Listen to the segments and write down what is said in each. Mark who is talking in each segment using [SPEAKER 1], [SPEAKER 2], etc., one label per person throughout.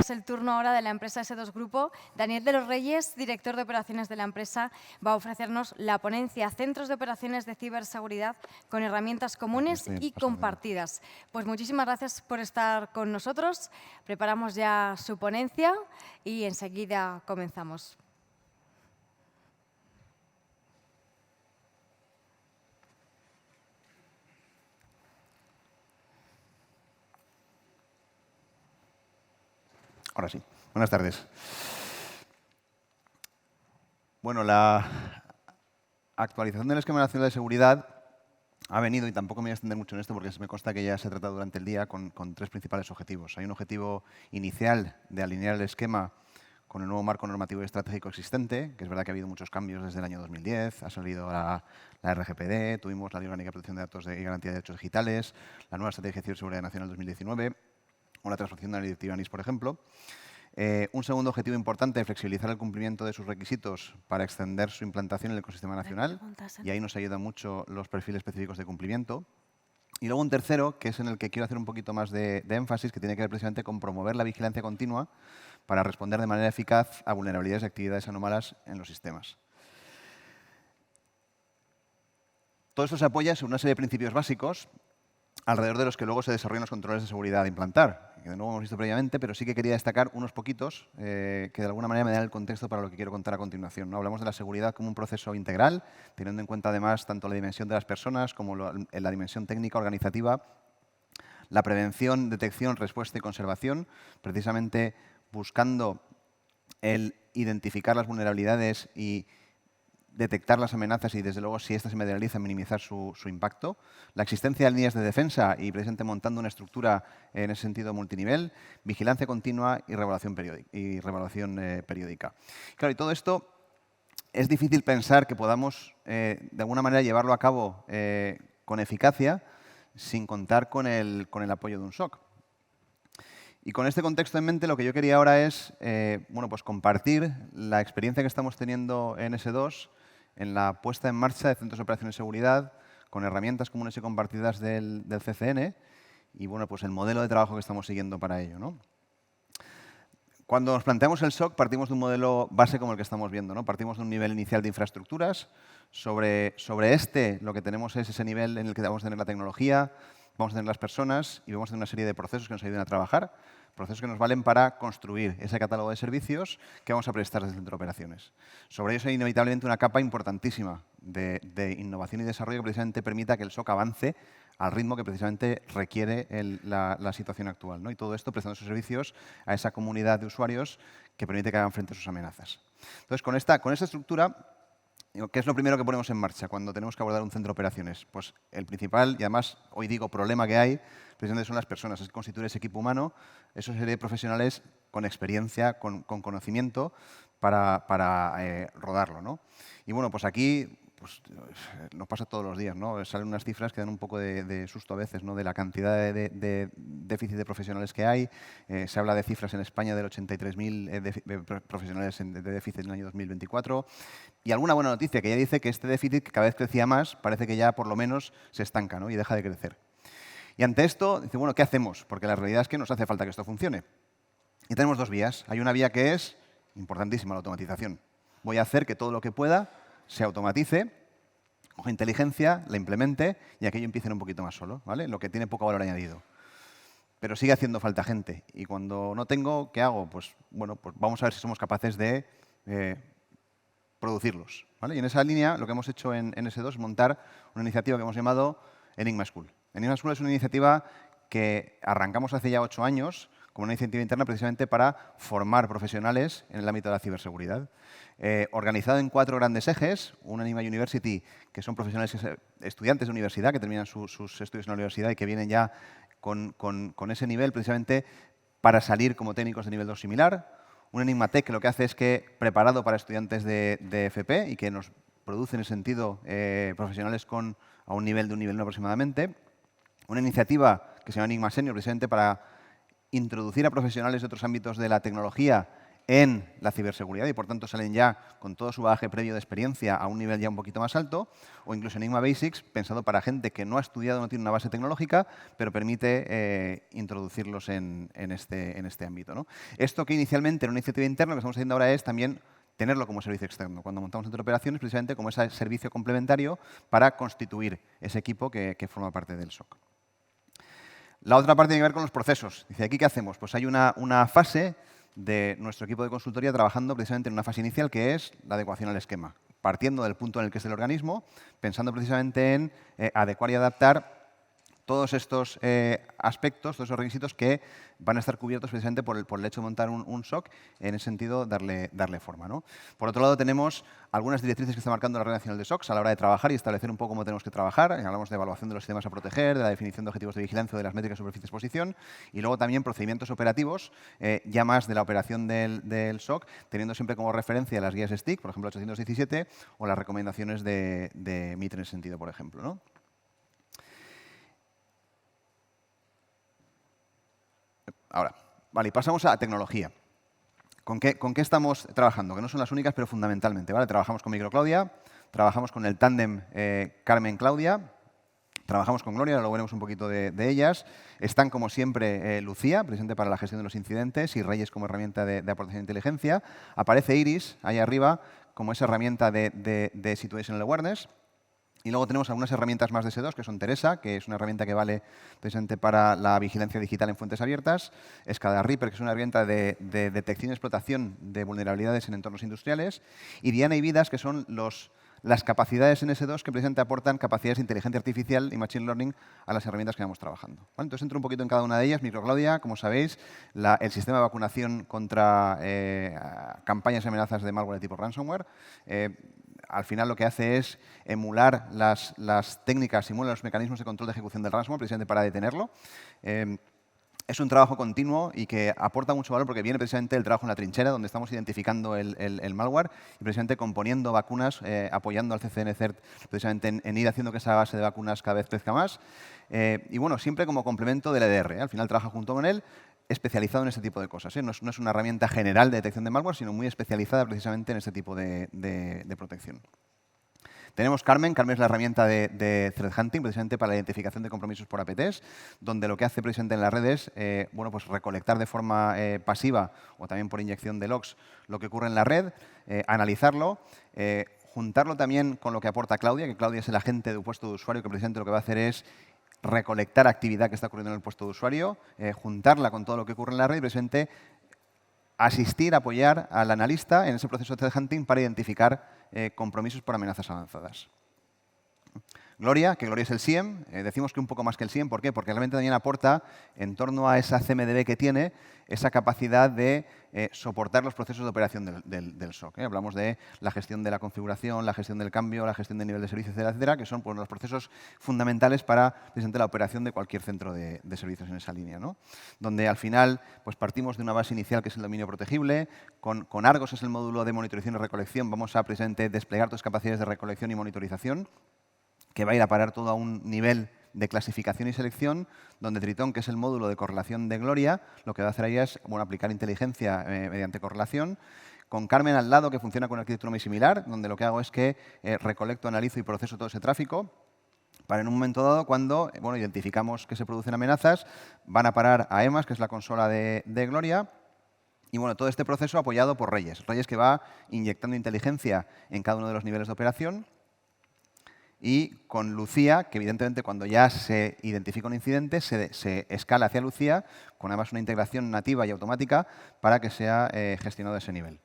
[SPEAKER 1] es el turno ahora de la empresa S2 Grupo. Daniel de los Reyes, director de operaciones de la empresa, va a ofrecernos la ponencia Centros de Operaciones de Ciberseguridad con herramientas comunes y compartidas. Pues muchísimas gracias por estar con nosotros. Preparamos ya su ponencia y enseguida comenzamos.
[SPEAKER 2] Ahora sí. Buenas tardes. Bueno, la actualización del esquema nacional de seguridad ha venido, y tampoco me voy a extender mucho en esto porque me consta que ya se ha tratado durante el día, con tres principales objetivos. Hay un objetivo inicial de alinear el esquema con el nuevo marco normativo y estratégico existente, que es verdad que ha habido muchos cambios desde el año 2010, ha salido la RGPD, tuvimos la Ley Orgánica de Protección de Datos y Garantía de Derechos Digitales, la nueva Estrategia de Ciberseguridad Nacional 2019, o la transposición de la Directiva NIS, por ejemplo. Un segundo objetivo importante, flexibilizar el cumplimiento de sus requisitos para extender su implantación en el ecosistema nacional, y ahí nos ayudan mucho los perfiles específicos de cumplimiento. Y luego un tercero, que es en el que quiero hacer un poquito más de énfasis, que tiene que ver precisamente con promover la vigilancia continua para responder de manera eficaz a vulnerabilidades y actividades anómalas en los sistemas. Todo esto se apoya sobre una serie de principios básicos alrededor de los que luego se desarrollan los controles de seguridad a implantar, que de nuevo hemos visto previamente, pero sí que quería destacar unos poquitos que de alguna manera me dan el contexto para lo que quiero contar a continuación, ¿no? Hablamos de la seguridad como un proceso integral, teniendo en cuenta además tanto la dimensión de las personas como la dimensión técnica organizativa, la prevención, detección, respuesta y conservación, precisamente buscando el identificar las vulnerabilidades y detectar las amenazas y, desde luego, si estas se materializan, minimizar su impacto. La existencia de líneas de defensa y, precisamente, montando una estructura en ese sentido multinivel. Vigilancia continua y revaluación periódica. Claro, y todo esto es difícil pensar que podamos, de alguna manera, llevarlo a cabo con eficacia sin contar con el apoyo de un SOC. Y con este contexto en mente, lo que yo quería ahora es bueno, pues compartir la experiencia que estamos teniendo en S2 en la puesta en marcha de centros de operaciones de seguridad con herramientas comunes y compartidas del CCN y bueno, pues el modelo de trabajo que estamos siguiendo para ello, ¿no? Cuando nos planteamos el SOC, partimos de un modelo base como el que estamos viendo, ¿no? Partimos de un nivel inicial de infraestructuras. Sobre este, lo que tenemos es ese nivel en el que vamos a tener la tecnología, vamos a tener las personas y vamos a tener una serie de procesos que nos ayuden a trabajar, procesos que nos valen para construir ese catálogo de servicios que vamos a prestar desde el centro de operaciones. Sobre ello hay inevitablemente una capa importantísima de innovación y desarrollo que precisamente permita que el SOC avance al ritmo que precisamente requiere la situación actual, ¿no? Y todo esto prestando sus servicios a esa comunidad de usuarios que permite que hagan frente a sus amenazas. Entonces, con esta estructura, ¿qué es lo primero que ponemos en marcha cuando tenemos que abordar un centro de operaciones? Pues el principal, y además hoy digo problema que hay, precisamente son las personas. Es constituir ese equipo humano, esa serie de profesionales con experiencia, con conocimiento para rodarlo, ¿no? Y bueno, pues aquí pues, nos pasa todos los días, ¿no? Salen unas cifras que dan un poco de susto a veces, ¿no? De la cantidad de déficit de profesionales que hay. Se habla de cifras en España del 83.000 profesionales de déficit en el año 2024. Y alguna buena noticia, que ya dice que este déficit, que cada vez crecía más, parece que ya por lo menos se estanca, ¿no? Y deja de crecer. Y ante esto, dice, bueno, ¿qué hacemos? Porque la realidad es que nos hace falta que esto funcione. Y tenemos dos vías. Hay una vía que es importantísima, la automatización. Voy a hacer que todo lo que pueda se automatice, coja inteligencia, la implemente y aquello empiece un poquito más solo, ¿vale? Lo que tiene poco valor añadido. Pero sigue haciendo falta gente. Y cuando no tengo, ¿qué hago? Pues bueno, pues vamos a ver si somos capaces de producirlos, ¿vale? Y en esa línea lo que hemos hecho en S2 es montar una iniciativa que hemos llamado Enigma School. Enigma School es una iniciativa que arrancamos hace ya 8 años como una iniciativa interna precisamente para formar profesionales en el ámbito de la ciberseguridad. Organizado en 4 grandes ejes, un Enigma University, que son profesionales, estudiantes de universidad que terminan sus estudios en la universidad y que vienen ya con ese nivel precisamente para salir como técnicos de nivel 2 similar. Un Enigma Tech que lo que hace es que, preparado para estudiantes de FP y que nos produce en ese sentido profesionales a un nivel 1 aproximadamente. Una iniciativa que se llama Enigma Senior, precisamente para introducir a profesionales de otros ámbitos de la tecnología en la ciberseguridad y por tanto salen ya con todo su bagaje previo de experiencia a un nivel ya un poquito más alto, o incluso Enigma Basics, pensado para gente que no ha estudiado, no tiene una base tecnológica, pero permite introducirlos en este ámbito, ¿no? Esto que inicialmente era una iniciativa interna, lo que estamos haciendo ahora es también tenerlo como servicio externo. Cuando montamos centro de operaciones, precisamente como ese servicio complementario para constituir ese equipo que forma parte del SOC. La otra parte tiene que ver con los procesos. Dice, ¿aquí qué hacemos? Pues hay una fase de nuestro equipo de consultoría trabajando precisamente en una fase inicial que es la adecuación al esquema, partiendo del punto en el que es el organismo, pensando precisamente en adecuar y adaptar todos estos aspectos, todos esos requisitos que van a estar cubiertos precisamente por el hecho de montar un SOC, en ese sentido darle forma, ¿no? Por otro lado, tenemos algunas directrices que está marcando la Red Nacional de SOCs a la hora de trabajar y establecer un poco cómo tenemos que trabajar. Hablamos de evaluación de los sistemas a proteger, de la definición de objetivos de vigilancia, de las métricas de superficie de exposición y luego también procedimientos operativos, ya más de la operación del SOC, teniendo siempre como referencia las guías STIC, por ejemplo 817, o las recomendaciones de MITRE en ese sentido, por ejemplo, ¿no? Ahora, vale, y pasamos a tecnología. ¿Con qué estamos trabajando? Que no son las únicas, pero fundamentalmente, ¿vale? Trabajamos con Microclaudia, trabajamos con el tándem Carmen-Claudia, trabajamos con Gloria, luego veremos un poquito de ellas. Están, como siempre, Lucía, presente para la gestión de los incidentes, y Reyes como herramienta de aportación de inteligencia. Aparece Iris, ahí arriba, como esa herramienta de Situational Awareness. Y luego tenemos algunas herramientas más de S2, que son Teresa, que es una herramienta que vale precisamente para la vigilancia digital en fuentes abiertas. SCADA Reaper, que es una herramienta de detección y explotación de vulnerabilidades en entornos industriales. Y Diana y Vidas, que son las capacidades en S2 que precisamente aportan capacidades de inteligencia artificial y machine learning a las herramientas que vamos trabajando. ¿Vale? Entonces entro un poquito en cada una de ellas. Microclaudia, como sabéis, el sistema de vacunación contra campañas y amenazas de malware de tipo ransomware. Al final lo que hace es emular las técnicas, simula los mecanismos de control de ejecución del ransomware, precisamente para detenerlo. Es un trabajo continuo y que aporta mucho valor porque viene precisamente del trabajo en la trinchera, donde estamos identificando el malware y precisamente componiendo vacunas, apoyando al CCN-CERT precisamente en ir haciendo que esa base de vacunas cada vez crezca más. Y bueno, siempre como complemento del EDR. Al final trabaja junto con él, especializado en este tipo de cosas. No es una herramienta general de detección de malware, sino muy especializada precisamente en este tipo de protección. Tenemos Carmen. Carmen es la herramienta de Threat Hunting, precisamente para la identificación de compromisos por APTs, donde lo que hace precisamente en las redes es pues recolectar de forma pasiva o también por inyección de logs lo que ocurre en la red, analizarlo, juntarlo también con lo que aporta Claudia, que Claudia es el agente de un puesto de usuario que precisamente lo que va a hacer es recolectar actividad que está ocurriendo en el puesto de usuario, juntarla con todo lo que ocurre en la red y precisamente asistir, apoyar al analista en ese proceso de threat hunting para identificar compromisos por amenazas avanzadas. Gloria, que Gloria es el SIEM, decimos que un poco más que el SIEM, ¿por qué? Porque realmente también aporta, en torno a esa CMDB que tiene, esa capacidad de soportar los procesos de operación del SOC. Hablamos de la gestión de la configuración, la gestión del cambio, la gestión del nivel de servicio, etcétera, etcétera, que son pues, los procesos fundamentales para precisamente la operación de cualquier centro de servicios en esa línea, ¿no? Donde al final pues, partimos de una base inicial que es el dominio protegible, con Argos es el módulo de monitorización y recolección, vamos a precisamente desplegar todas las capacidades de recolección y monitorización, que va a ir a parar todo a un nivel de clasificación y selección, donde Tritón, que es el módulo de correlación de Gloria, lo que va a hacer ahí es aplicar inteligencia mediante correlación. Con Carmen al lado, que funciona con arquitectura muy similar, donde lo que hago es que recolecto, analizo y proceso todo ese tráfico, para en un momento dado, cuando identificamos que se producen amenazas, van a parar a EMAS, que es la consola de Gloria. Y bueno, todo este proceso apoyado por Reyes. Reyes que va inyectando inteligencia en cada uno de los niveles de operación. Y con Lucía, que evidentemente cuando ya se identifica un incidente, se escala hacia Lucía, con además una integración nativa y automática para que sea gestionado a ese nivel.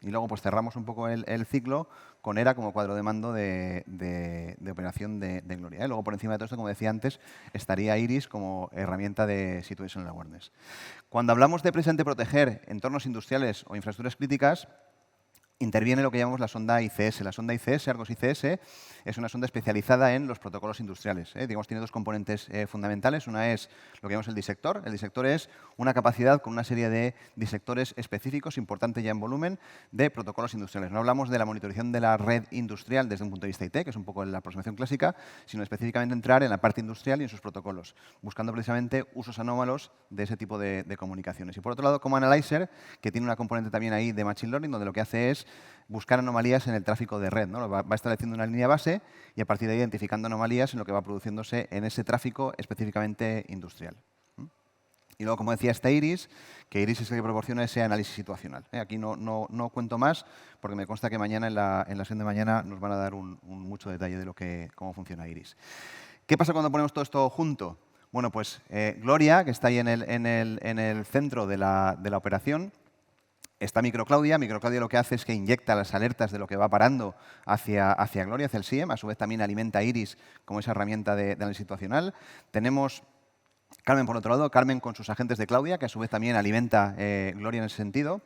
[SPEAKER 2] Y luego pues cerramos un poco el ciclo con ERA como cuadro de mando de operación de Gloria. Luego por encima de todo esto, como decía antes, estaría Iris como herramienta de Situational Awareness. Cuando hablamos de precisamente proteger entornos industriales o infraestructuras críticas, interviene lo que llamamos la sonda ICS. La sonda ICS, Argos ICS, es una sonda especializada en los protocolos industriales. Digamos, tiene dos componentes fundamentales. Una es lo que llamamos el disector. El disector es una capacidad con una serie de disectores específicos, importante ya en volumen, de protocolos industriales. No hablamos de la monitorización de la red industrial desde un punto de vista IT, que es un poco la aproximación clásica, sino específicamente entrar en la parte industrial y en sus protocolos, buscando precisamente usos anómalos de ese tipo de comunicaciones. Y por otro lado, como Analyzer, que tiene una componente también ahí de Machine Learning, donde lo que hace es buscar anomalías en el tráfico de red, ¿no? Va estableciendo una línea base y a partir de ahí identificando anomalías en lo que va produciéndose en ese tráfico específicamente industrial. Y luego, como decía, está Iris, que Iris es el que proporciona ese análisis situacional. Aquí no cuento más, porque me consta que mañana en la sesión de mañana nos van a dar mucho detalle de cómo funciona Iris. ¿Qué pasa cuando ponemos todo esto junto? Bueno, pues Gloria, que está ahí en el centro de la operación, está Microclaudia. Microclaudia lo que hace es que inyecta las alertas de lo que va parando hacia Gloria, hacia el SIEM. A su vez también alimenta Iris como esa herramienta de análisis situacional. Tenemos Carmen, por otro lado, Carmen con sus agentes de Claudia, que a su vez también alimenta Gloria en ese sentido.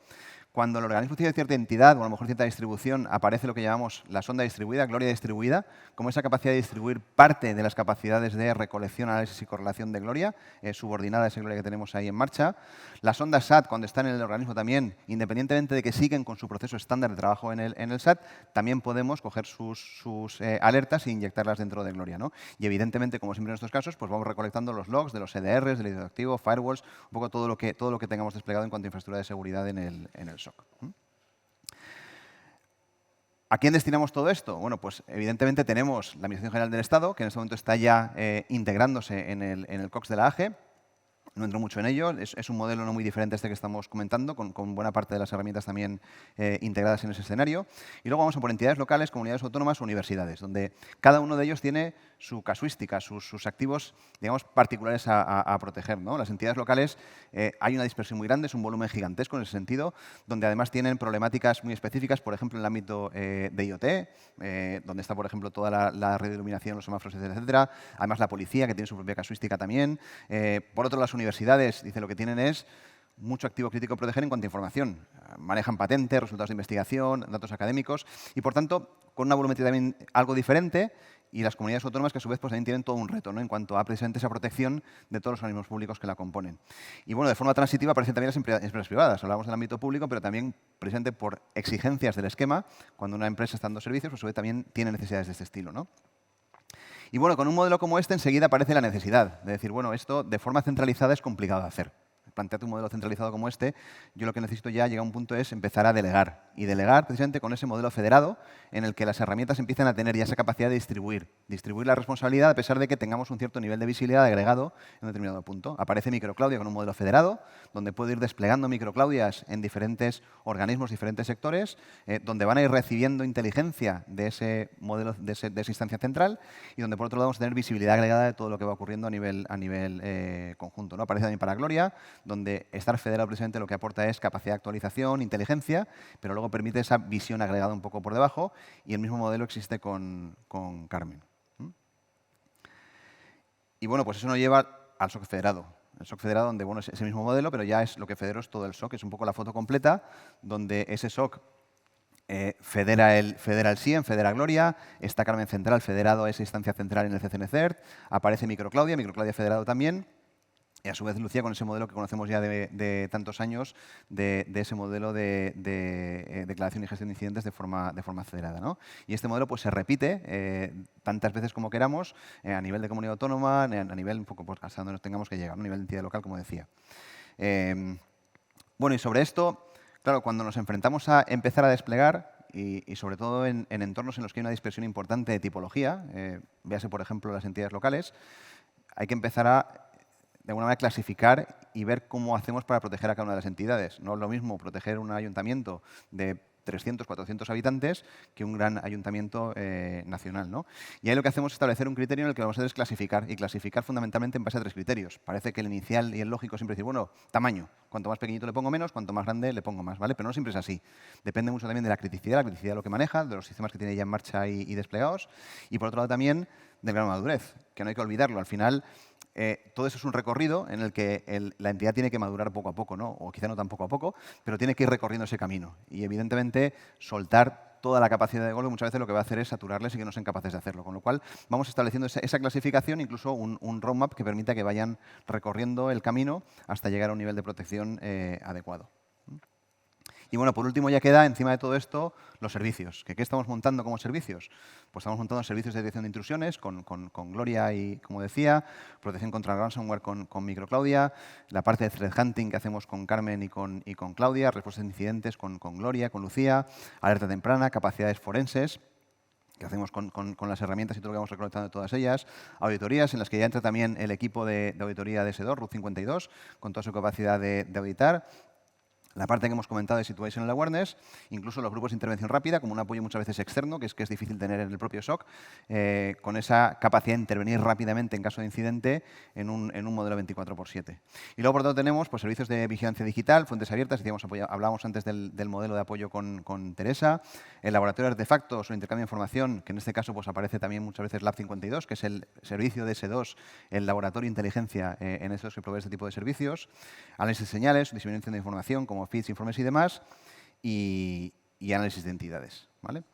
[SPEAKER 2] Cuando el organismo tiene cierta entidad o a lo mejor cierta distribución, aparece lo que llamamos la sonda distribuida, Gloria distribuida, como esa capacidad de distribuir parte de las capacidades de recolección, análisis y correlación de Gloria, subordinada a esa Gloria que tenemos ahí en marcha. La sonda SAT, cuando está en el organismo también, independientemente de que siguen con su proceso estándar de trabajo en el SAT, también podemos coger sus alertas e inyectarlas dentro de Gloria, ¿no? Y evidentemente, como siempre en estos casos, pues vamos recolectando los logs de los EDRs, del hilo activo, firewalls, un poco todo lo que tengamos desplegado en cuanto a infraestructura de seguridad en el SOC. ¿A quién destinamos todo esto? Bueno, pues evidentemente tenemos la Administración General del Estado, que en este momento está ya integrándose en el COCS de la AGE. No entro mucho en ello, es un modelo no muy diferente a este que estamos comentando, con buena parte de las herramientas también integradas en ese escenario. Y luego vamos a por entidades locales, comunidades autónomas o universidades, donde cada uno de ellos tiene su casuística, sus activos, digamos, particulares a proteger, ¿no? Las entidades locales, hay una dispersión muy grande, es un volumen gigantesco en ese sentido, donde además tienen problemáticas muy específicas, por ejemplo, en el ámbito de IoT, donde está, por ejemplo, toda la red de iluminación, los semáforos, etcétera. Además, la policía, que tiene su propia casuística también. Por otro, las universidades, dice, lo que tienen es mucho activo crítico a proteger en cuanto a información. Manejan patentes, resultados de investigación, datos académicos y, por tanto, con una volumetría también algo diferente, y las comunidades autónomas que a su vez pues, también tienen todo un reto, ¿no? En cuanto a precisamente esa protección de todos los organismos públicos que la componen. Y bueno, de forma transitiva aparecen también las empresas privadas. Hablamos del ámbito público, pero también precisamente por exigencias del esquema, cuando una empresa está dando servicios, pues, a su vez también tiene necesidades de este estilo, ¿no? Y bueno, con un modelo como este enseguida aparece la necesidad de decir, bueno, esto de forma centralizada es complicado de hacer. Planteate un modelo centralizado como este, yo lo que necesito ya llegar a un punto es empezar a delegar. Y delegar precisamente con ese modelo federado en el que las herramientas empiezan a tener ya esa capacidad de distribuir la responsabilidad a pesar de que tengamos un cierto nivel de visibilidad agregado en un determinado punto. Aparece Microclaudia con un modelo federado, donde puedo ir desplegando microclaudias en diferentes organismos, diferentes sectores, donde van a ir recibiendo inteligencia de ese modelo, de esa instancia central, y donde por otro lado vamos a tener visibilidad agregada de todo lo que va ocurriendo a nivel conjunto, ¿no? Aparece también para Gloria, donde estar federado precisamente lo que aporta es capacidad de actualización, inteligencia, pero luego permite esa visión agregada un poco por debajo, y el mismo modelo existe con Carmen. Y bueno, pues eso nos lleva al SOC federado. El SOC federado, donde bueno, es ese mismo modelo, pero ya es lo que federo es todo el SOC, es un poco la foto completa, donde ese SOC federa el SIEM, federa Gloria, está Carmen Central federado a esa instancia central en el CCNCERT, aparece Microclaudia federado también, y a su vez Lucía con ese modelo que conocemos ya de tantos años, de ese modelo de declaración y gestión de incidentes de forma federada, ¿no? Y este modelo pues, se repite tantas veces como queramos a nivel de comunidad autónoma, a nivel un poco pues, hasta donde nos tengamos que llegar, ¿no? A nivel de entidad local, como decía. Bueno, y sobre esto, claro, cuando nos enfrentamos a empezar a desplegar, y sobre todo en entornos en los que hay una dispersión importante de tipología, véase, por ejemplo, las entidades locales, hay que empezar a de alguna manera clasificar y ver cómo hacemos para proteger a cada una de las entidades. No es lo mismo proteger un ayuntamiento de 300, 400 habitantes que un gran ayuntamiento nacional, ¿no? Y ahí lo que hacemos es establecer un criterio en el que lo vamos a hacer es clasificar, y clasificar fundamentalmente en base a 3 criterios. Parece que el inicial y el lógico siempre es decir, bueno, tamaño. Cuanto más pequeñito le pongo menos, cuanto más grande le pongo más, ¿vale? Pero no siempre es así. Depende mucho también de la criticidad de lo que maneja, de los sistemas que tiene ya en marcha y desplegados. Y por otro lado también del grado de madurez, que no hay que olvidarlo. Al final, todo eso es un recorrido en el que la entidad tiene que madurar poco a poco, ¿no? O quizá no tan poco a poco, pero tiene que ir recorriendo ese camino. Y evidentemente, soltar toda la capacidad de golpe muchas veces lo que va a hacer es saturarles y que no sean capaces de hacerlo. Con lo cual, vamos estableciendo esa clasificación, incluso un roadmap que permita que vayan recorriendo el camino hasta llegar a un nivel de protección adecuado. Y bueno, por último ya queda encima de todo esto los servicios. ¿Qué estamos montando como servicios? Pues estamos montando servicios de detección de intrusiones con Gloria y, como decía, protección contra ransomware con MicroClaudia, la parte de threat hunting que hacemos con Carmen y con Claudia, respuestas de incidentes con Gloria, con Lucía, alerta temprana, capacidades forenses que hacemos con las herramientas y todo lo que vamos recolectando de todas ellas, auditorías en las que ya entra también el equipo de auditoría de S2, RUT 52, con toda su capacidad de auditar. La parte que hemos comentado de Situational Awareness, incluso los grupos de intervención rápida, como un apoyo muchas veces externo, que es difícil tener en el propio SOC, con esa capacidad de intervenir rápidamente en caso de incidente en un modelo 24/7. Y luego, por otro lado, tenemos pues, servicios de vigilancia digital, fuentes abiertas, hablábamos antes del modelo de apoyo con Teresa, el laboratorio de artefactos o intercambio de información, que en este caso pues, aparece también muchas veces Lab 52, que es el servicio de S2, el laboratorio de inteligencia en S2 que provee este tipo de servicios, análisis de señales, diseminación de información, como feeds, informes y demás, y análisis de entidades. ¿Vale?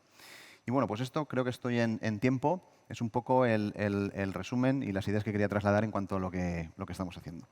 [SPEAKER 2] Y bueno, pues esto creo que estoy en tiempo. Es un poco el resumen y las ideas que quería trasladar en cuanto a lo que estamos haciendo.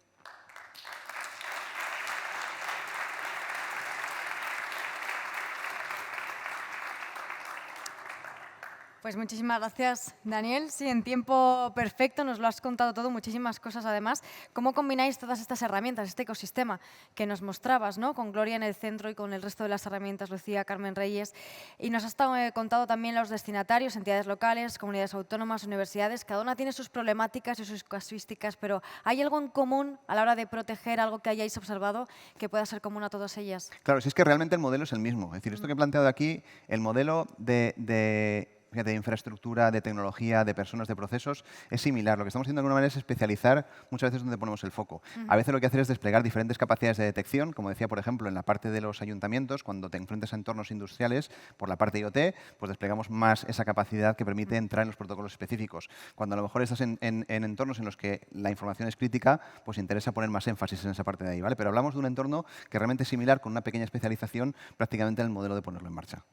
[SPEAKER 1] Pues muchísimas gracias, Daniel. Sí, en tiempo perfecto, nos lo has contado todo, muchísimas cosas además. ¿Cómo combináis todas estas herramientas, este ecosistema que nos mostrabas, ¿no? Con Gloria en el centro y con el resto de las herramientas, Lucía, Carmen Reyes? Y nos has contado también los destinatarios, entidades locales, comunidades autónomas, universidades. Cada una tiene sus problemáticas y sus casuísticas, pero ¿hay algo en común a la hora de proteger, algo que hayáis observado que pueda ser común a todas ellas?
[SPEAKER 2] Claro, si es que realmente el modelo es el mismo. Es decir, esto que he planteado aquí, el modelo de infraestructura, de tecnología, de personas, de procesos, es similar. Lo que estamos haciendo de alguna manera es especializar muchas veces donde ponemos el foco. A veces lo que hacer es desplegar diferentes capacidades de detección, como decía, por ejemplo, en la parte de los ayuntamientos, cuando te enfrentas a entornos industriales, por la parte IoT, pues desplegamos más esa capacidad que permite entrar en los protocolos específicos. Cuando a lo mejor estás en entornos en los que la información es crítica, pues interesa poner más énfasis en esa parte de ahí, ¿vale? Pero hablamos de un entorno que realmente es similar, con una pequeña especialización prácticamente en el modelo de ponerlo en marcha.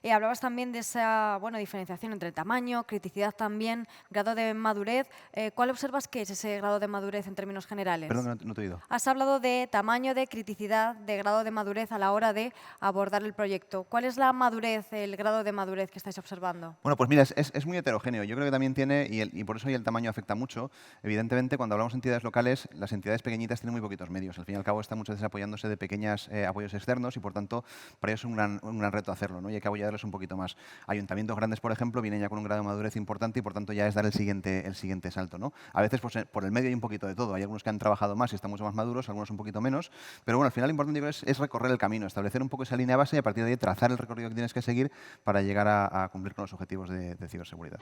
[SPEAKER 1] Y hablabas también de esa diferenciación entre tamaño, criticidad también, grado de madurez. ¿Cuál observas que es ese grado de madurez en términos generales?
[SPEAKER 2] Perdón, no te he oído.
[SPEAKER 1] Has hablado de tamaño, de criticidad, de grado de madurez a la hora de abordar el proyecto. ¿Cuál es la madurez, el grado de madurez que estáis observando?
[SPEAKER 2] Bueno, pues mira, es muy heterogéneo. Yo creo que también tiene, y por eso ahí el tamaño afecta mucho, evidentemente cuando hablamos de entidades locales, las entidades pequeñitas tienen muy poquitos medios. Al fin y al cabo están muchas veces apoyándose de pequeños apoyos externos y por tanto para ellos es un gran reto hacerlo, ¿no? Y hay que apoyarles un poquito más. Ayuntamientos grandes, por ejemplo, vienen ya con un grado de madurez importante y por tanto ya es dar el siguiente salto, ¿no? A veces pues, por el medio hay un poquito de todo. Hay algunos que han trabajado más y están mucho más maduros, algunos un poquito menos, pero bueno, al final lo importante es recorrer el camino, establecer un poco esa línea base y a partir de ahí trazar el recorrido que tienes que seguir para llegar a cumplir con los objetivos de ciberseguridad.